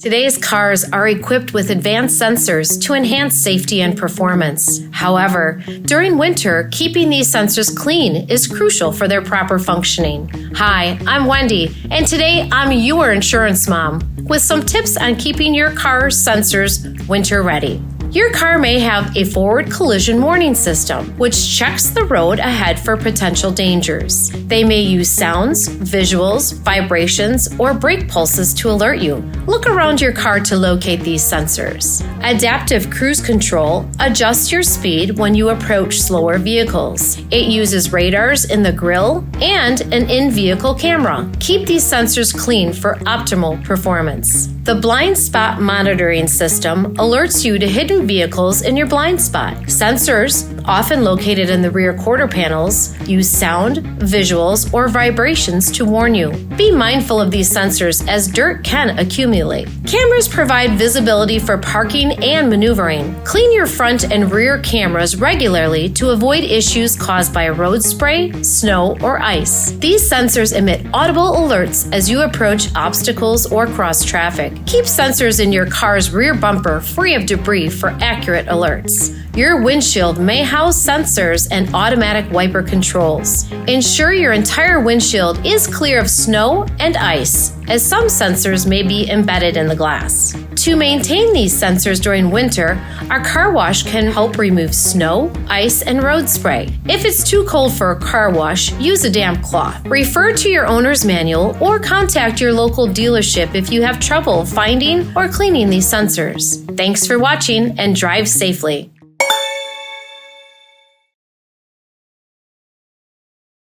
Today's cars are equipped with advanced sensors to enhance safety and performance. However, during winter, keeping these sensors clean is crucial for their proper functioning. Hi, I'm Wendy, and today I'm your insurance mom with some tips on keeping your car's sensors winter ready. Your car may have a forward collision warning system, which checks the road ahead for potential dangers. They may use sounds, visuals, vibrations, or brake pulses to alert you. Look around your car to locate these sensors. Adaptive cruise control adjusts your speed when you approach slower vehicles. It uses radars in the grille and an in-vehicle camera. Keep these sensors clean for optimal performance. The blind spot monitoring system alerts you to hidden vehicles in your blind spot. Sensors, often located in the rear quarter panels, use sound, visuals, or vibrations to warn you. Be mindful of these sensors as dirt can accumulate. Cameras provide visibility for parking and maneuvering. Clean your front and rear cameras regularly to avoid issues caused by road spray, snow, or ice. These sensors emit audible alerts as you approach obstacles or cross traffic. Keep sensors in your car's rear bumper free of debris for accurate alerts. Your windshield may house sensors and automatic wiper controls. Ensure your entire windshield is clear of snow and ice, as some sensors may be embedded in the glass. To maintain these sensors during winter, our car wash can help remove snow, ice, and road spray. If it's too cold for a car wash, use a damp cloth. Refer to your owner's manual or contact your local dealership if you have trouble finding or cleaning these sensors. Thanks for watching and drive safely.